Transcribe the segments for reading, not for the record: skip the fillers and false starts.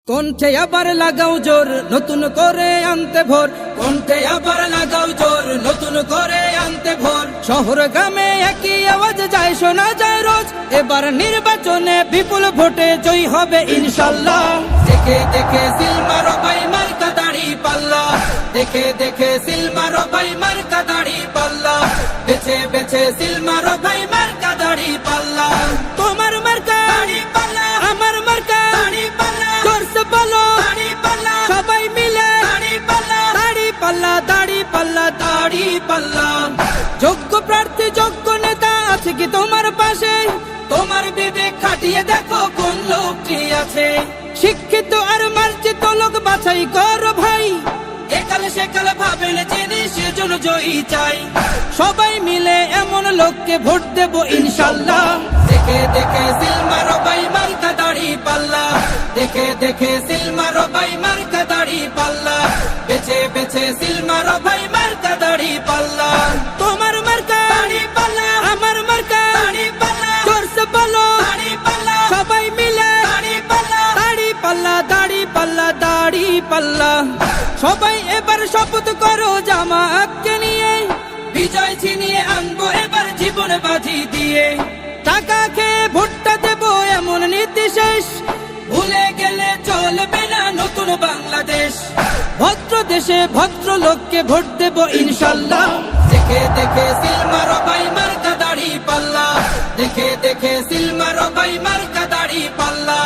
কণ্ঠে আবার লাগাও জোর নতুন করে আনতে ভোর, কণ্ঠে আবার লাগাও জোর নতুন করে আনতে ভোর। শহর গ্রামে একই আওয়াজ যায় শোনা যায় রোজ, এবার নির্বাচনে বিপুল ভোটে জয়ী হবে ইনশাল্লাহ। দেখে দেখে সিল মারো ভাই মার্কা দাড়ি পাল্লা, দেখে দেখে সিল মারো ভাই মার্কা দাড়ি পাল্লা, বেছে বেছে সিল মারো ভাই মার্কা দাড়ি পাল্লা। তোমার মার্কা দাড়ি পাল্লা, আমার মার্কা দাড়ি পাল্লা, জোরসে বলো দাড়ি পাল্লা, সবাই মিলে দাড়ি পাল্লা, দাড়ি পাল্লা, দাড়ি পাল্লা, দাড়ি পাল্লা। যোগ্য প্রার্থী যোগ্য নেতা আছে কি তোমার পাশে? তোমার বিবেক খাটিয়ে দেখো কোন লোকটি আছে। শিক্ষিত আর মার্জিত লোক বাছাই করো ভাই, একালে সেকালে ভাবেন জেনে সেজন্য জয়ী চাই। সবাই মিলে এমন লোককে ভোট দেব ইনশাল্লাহ। দেখে দেখে সিল মারো ভাই মার্কা দাড়ি পাল্লা, দেখে দেখে সিল মারো ভাই মার্কা দাড়ি পাল্লা, বেছে বেছে সিল মারো ভাই মার্কা দাড়ি পাল্লা। তোমার মার্কা দাড়ি পাল্লা, আমার মার্কা দাড়ি পাল্লা, জোরসে বলো দাড়ি পাল্লা, সবাই মিলে দাড়ি পাল্লা, দাড়ি পাল্লা, দাড়ি পাল্লা, দাড়ি পাল্লা। সবাই এবার শপথ করো জামাতকে নিয়ে, বিজয় ছিনিয়ে আনবো এবার জীবন বাজি দিয়ে। টাকা খেয়ে ভোটটা দেবো এমন নীতি শেষ, ভুলে গেলে চলবে না নতুন বাংলাদেশ। ভদ্র দেশে ভদ্র লোককে ভোট দেবো ইনশাল্লাহ। দেখে দেখে সিল মারো ভাই মার্কা দাড়ি পাল্লা, দেখে দেখে সিল মারো ভাই মার্কা দাড়ি পাল্লা,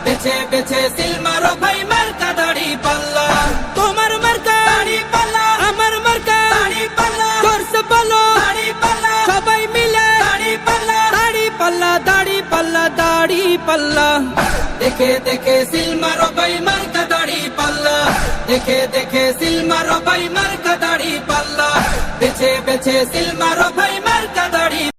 বেছে বেছে সিল মারো ভাই মার্কা দাড়ি পাল্লা। তোমার মার্কা দাড়ি পাল্লা, আমার মার্কা দাড়ি পাল্লা, জোরসে বলো দাড়ি পাল্লা, সবাই মিলে দাড়ি পাল্লা, দাড়ি পাল্লা, দাড়ি পাল্লা, দাড়ি পাল্লা। দেখে দেখে সিল মারো ভাই মার্কা দাড়ি পাল্লা, দেখে দেখে সিল মারো ভাই মার্কা দাড়ি পাল্লা, বেছে বেছে সিল মারো ভাই।